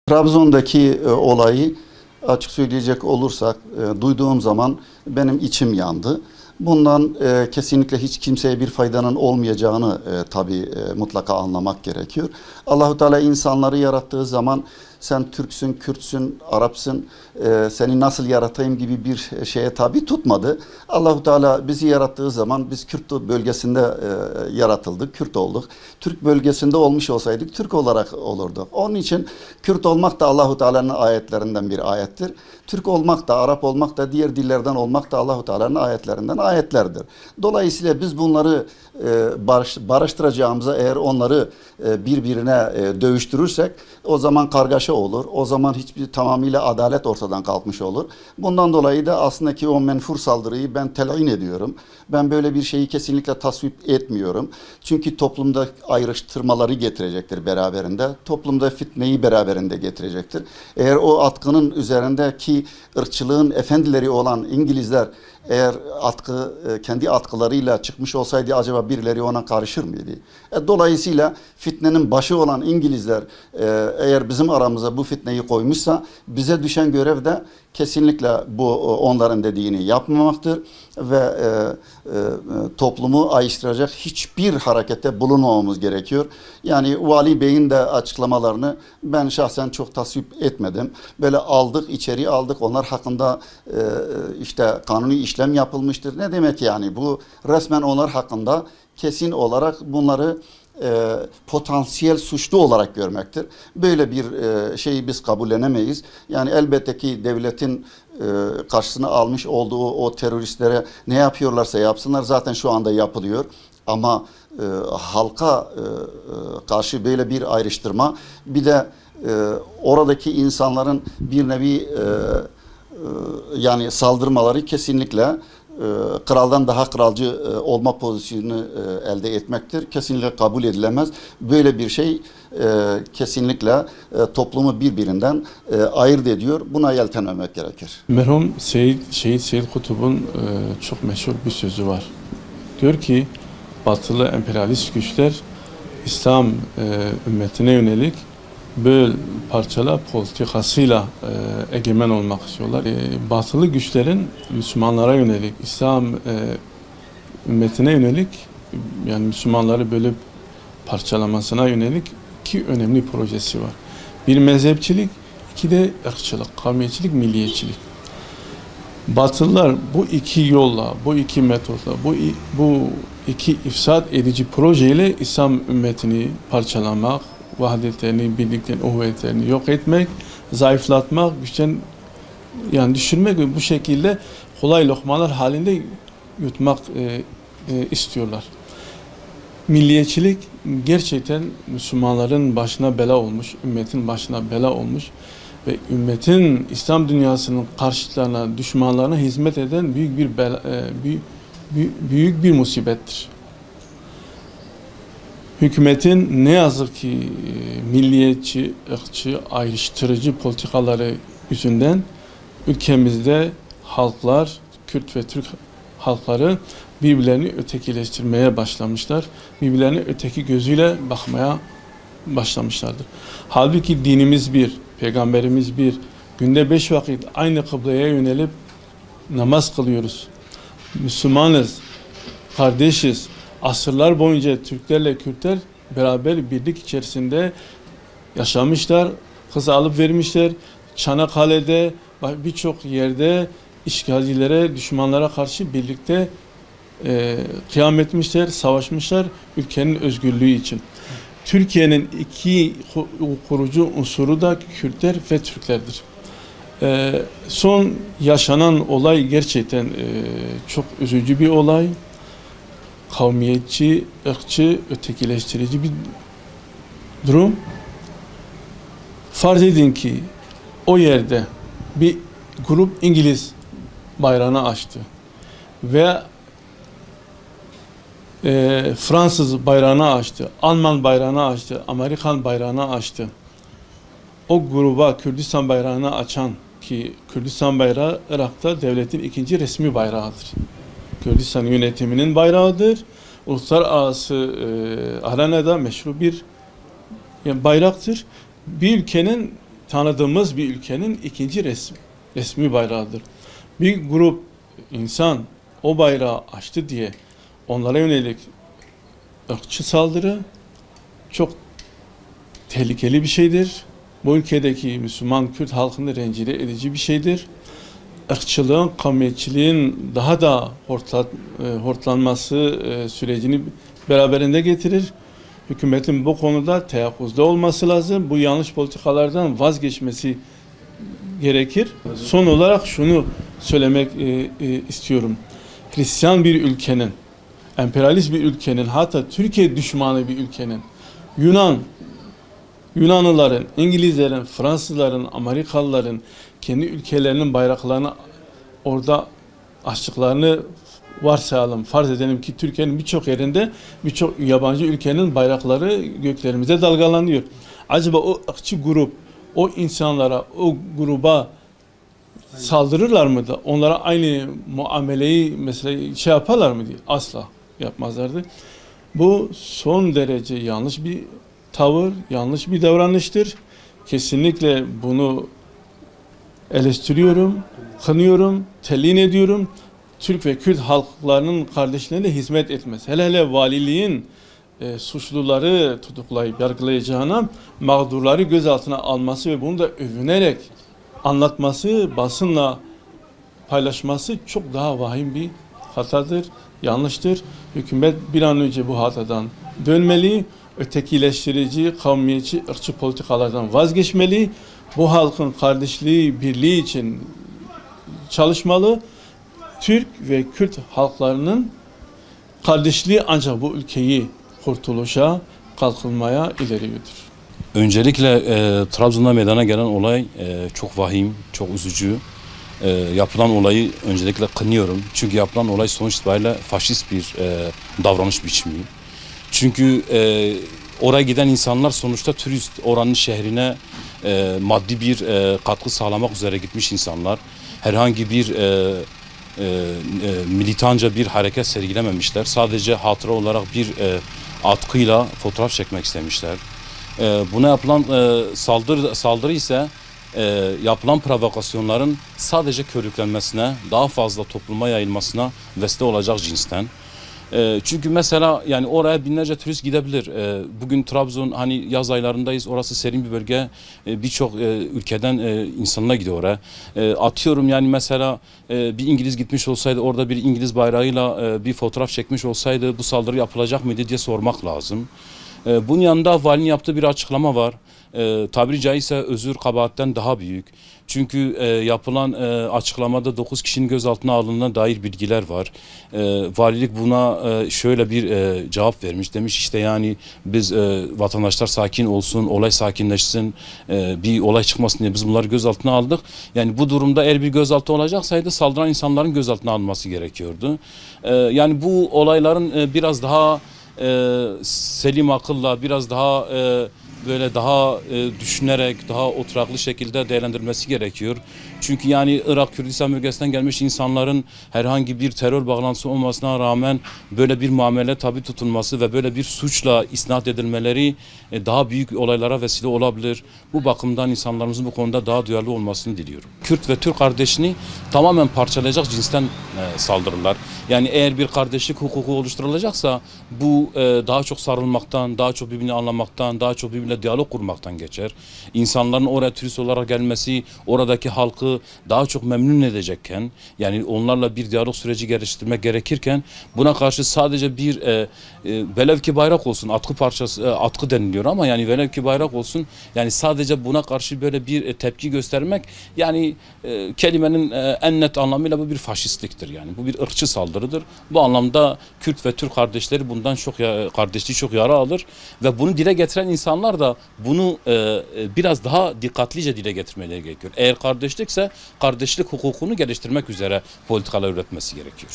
Trabzon'daki olayı açık söyleyecek olursak duyduğum zaman benim içim yandı. Bundan kesinlikle hiç kimseye bir faydanın olmayacağını tabii mutlaka anlamak gerekiyor. Allahu Teala insanları yarattığı zaman sen Türksün, Kürtsün, Arapsın, seni nasıl yaratayım gibi bir şeye tabi tutmadı. Allahu Teala bizi yarattığı zaman biz Kürt bölgesinde yaratıldık, Kürt olduk. Türk bölgesinde olmuş olsaydık Türk olarak olurduk. Onun için Kürt olmak da Allahu Teala'nın ayetlerinden bir ayettir. Türk olmak da, Arap olmak da, diğer dillerden olmak da Allahu Teala'nın ayetlerinden ayetlerdir. Dolayısıyla biz bunları barıştıracağımıza, eğer onları birbirine dövüştürürsek o zaman kargaşa olur. O zaman hiçbir tamamıyla adalet ortadan kalkmış olur. Bundan dolayı da aslında ki o menfur saldırıyı ben telin ediyorum. Ben böyle bir şeyi kesinlikle tasvip etmiyorum. Çünkü toplumda ayrıştırmaları getirecektir beraberinde. Toplumda fitneyi beraberinde getirecektir. Eğer o atkının üzerindeki ırkçılığın efendileri olan İngilizler eğer kendi atkılarıyla çıkmış olsaydı acaba birileri ona karışır mıydı? Dolayısıyla fitnenin başı olan İngilizler eğer bizim aramıza bu fitneyi koymuşsa bize düşen görev de kesinlikle bu onların dediğini yapmamaktır ve toplumu ayrıştıracak hiçbir harekette bulunmamamız gerekiyor. Yani Vali Bey'in de açıklamalarını ben şahsen çok tasvip etmedim. Böyle aldık, içeri aldık, onlar hakkında işte kanuni işlem yapılmıştır. Ne demek yani? Bu resmen onlar hakkında kesin olarak bunları potansiyel suçlu olarak görmektir. Böyle bir şeyi biz kabullenemeyiz. Yani elbette ki devletin karşısına almış olduğu o teröristlere ne yapıyorlarsa yapsınlar, zaten şu anda yapılıyor. Ama halka karşı böyle bir ayrıştırma, bir de oradaki insanların bir nevi yani saldırmaları kesinlikle kraldan daha kralcı olma pozisyonu elde etmektir. Kesinlikle kabul edilemez. Böyle bir şey kesinlikle toplumu birbirinden ayırt ediyor. Buna yeltenmemek gerekir. Merhum Şehit Seyyid Kutub'un çok meşhur bir sözü var. Diyor ki batılı emperyalist güçler İslam ümmetine yönelik böl parçala politikasıyla egemen olmak istiyorlar. Batılı güçlerin Müslümanlara yönelik, İslam ümmetine yönelik, yani Müslümanları bölüp parçalamasına yönelik iki önemli projesi var. Bir mezhepçilik, iki de ırkçılık, kavmiyetçilik, milliyetçilik. Batılılar bu iki yolla, bu iki metotla, bu iki ifsad edici projeyle İslam ümmetini parçalamak, vahdetlerini, birliklerini, uhuvvetlerini yok etmek, zayıflatmak, güçten yani düşürmek ve bu şekilde kolay lokmalar halinde yutmak istiyorlar. Milliyetçilik gerçekten Müslümanların başına bela olmuş, ümmetin başına bela olmuş ve ümmetin, İslam dünyasının karşıtlarına, düşmanlarına hizmet eden büyük bir musibettir. Hükümetin ne yazık ki milliyetçi, ırkçı, ayrıştırıcı politikaları yüzünden ülkemizde halklar, Kürt ve Türk halkları birbirlerini ötekileştirmeye başlamışlar. Birbirlerine öteki gözüyle bakmaya başlamışlardır. Halbuki dinimiz bir, peygamberimiz bir. Günde 5 vakit aynı kıbleye yönelip namaz kılıyoruz. Müslümanız, kardeşiz. Asırlar boyunca Türklerle Kürtler beraber birlik içerisinde yaşamışlar, kız alıp vermişler. Çanakkale'de birçok yerde işgalcilere, düşmanlara karşı birlikte kıyam etmişler, savaşmışlar ülkenin özgürlüğü için. Türkiye'nin iki kurucu unsuru da Kürtler ve Türklerdir. Son yaşanan olay gerçekten çok üzücü bir olay. Kavmiyetçi, ırkçı, ötekileştirici bir durum. Farz edin ki o yerde bir grup İngiliz bayrağını açtı ve Fransız bayrağını açtı, Alman bayrağını açtı, Amerikan bayrağını açtı. O gruba Kürdistan bayrağını açan, ki Kürdistan bayrağı Irak'ta devletin ikinci resmi bayrağıdır. Kürdistan yönetiminin bayrağıdır. Uluslararası arenada meşru bir bayraktır. Bir ülkenin tanıdığımız bir ülkenin ikinci resmi bayrağıdır. Bir grup insan o bayrağı açtı diye onlara yönelik ırkçı saldırı çok tehlikeli bir şeydir. Bu ülkedeki Müslüman Kürt halkını rencide edici bir şeydir. Irkçılığın, kavmiyetçiliğin daha da hortlanması sürecini beraberinde getirir. Hükümetin bu konuda teyakkuzda olması lazım. Bu yanlış politikalardan vazgeçmesi gerekir. Son olarak şunu söylemek istiyorum. Hristiyan bir ülkenin, emperyalist bir ülkenin, hatta Türkiye düşmanı bir ülkenin, Yunanlıların, İngilizlerin, Fransızların, Amerikalıların kendi ülkelerinin bayraklarını orada açtıklarını varsayalım. Farz edelim ki Türkiye'nin birçok yerinde birçok yabancı ülkenin bayrakları göklerimize dalgalanıyor. Acaba o ırkçı grup o insanlara, o gruba saldırırlar mıydı? Onlara aynı muameleyi mesela yaparlar mıydı? Asla yapmazlardı. Bu son derece yanlış bir tavır, yanlış bir davranıştır. Kesinlikle bunu eleştiriyorum, kınıyorum, telin ediyorum. Türk ve Kürt halklarının kardeşlerine hizmet etmez. Hele hele valiliğin suçluları tutuklayıp yargılayacağına mağdurları gözaltına alması ve bunu da övünerek anlatması, basınla paylaşması çok daha vahim bir hatadır, yanlıştır. Hükümet bir an önce bu hatadan dönmeli, ötekileştirici, kavmiyetçi, ırkçı politikalardan vazgeçmeli, bu halkın kardeşliği, birliği için çalışmalı. Türk ve Kürt halklarının kardeşliği ancak bu ülkeyi kurtuluşa, kalkınmaya ileri götürür. Öncelikle Trabzon'da meydana gelen olay çok vahim, çok üzücü. Yapılan olayı öncelikle kınıyorum. Çünkü yapılan olay sonuç itibariyle faşist bir davranış biçimi. Çünkü oraya giden insanlar sonuçta turist, oranın şehrine maddi bir katkı sağlamak üzere gitmiş insanlar. Herhangi bir militanca bir hareket sergilememişler. Sadece hatıra olarak bir atkıyla fotoğraf çekmek istemişler. Buna yapılan saldırı ise yapılan provokasyonların sadece körüklenmesine, daha fazla topluma yayılmasına vesile olacak cinsten. Çünkü mesela yani oraya binlerce turist gidebilir. Bugün Trabzon hani yaz aylarındayız. Orası serin bir bölge. Birçok ülkeden insanlar gidiyor oraya. Atıyorum yani mesela bir İngiliz gitmiş olsaydı orada bir İngiliz bayrağıyla bir fotoğraf çekmiş olsaydı bu saldırı yapılacak mıydı diye sormak lazım. Bunun yanında valinin yaptığı bir açıklama var. Tabiri caizse özür kabahatten daha büyük. Çünkü yapılan açıklamada 9 kişinin gözaltına alındığına dair bilgiler var. Valilik buna şöyle bir cevap vermiş. Demiş işte yani biz vatandaşlar sakin olsun, olay sakinleşsin, bir olay çıkmasın diye biz bunları gözaltına aldık. Yani bu durumda eğer bir gözaltı olacaksaydı saldıran insanların gözaltına alınması gerekiyordu. Yani bu olayların biraz daha selim akılla, biraz daha böyle daha düşünerek, daha oturaklı şekilde değerlendirilmesi gerekiyor. Çünkü yani Irak, Kürdistan bölgesinden gelmiş insanların herhangi bir terör bağlantısı olmasına rağmen böyle bir muamele tabi tutulması ve böyle bir suçla isnat edilmeleri daha büyük olaylara vesile olabilir. Bu bakımdan insanlarımızın bu konuda daha duyarlı olmasını diliyorum. Kürt ve Türk kardeşliğini tamamen parçalayacak cinsten saldırırlar. Yani eğer bir kardeşlik hukuku oluşturulacaksa bu daha çok sarılmaktan, daha çok birbirini anlamaktan, daha çok birbirine diyalog kurmaktan geçer. İnsanların oraya turist olarak gelmesi, oradaki halkı daha çok memnun edecekken, yani onlarla bir diyalog süreci geliştirmek gerekirken buna karşı sadece bir velev ki bayrak olsun, atkı parçası, atkı deniliyor ama yani velev ki bayrak olsun, yani sadece buna karşı böyle bir tepki göstermek, yani kelimenin en net anlamıyla bu bir faşistliktir, yani bu bir ırkçı saldırıdır. Bu anlamda Kürt ve Türk kardeşleri bundan kardeşliği çok yara alır ve bunu dile getiren insanlar da bunu biraz daha dikkatlice dile getirmeleri gerekiyor. Eğer kardeşlikse kardeşlik hukukunu geliştirmek üzere politikalar üretmesi gerekiyor.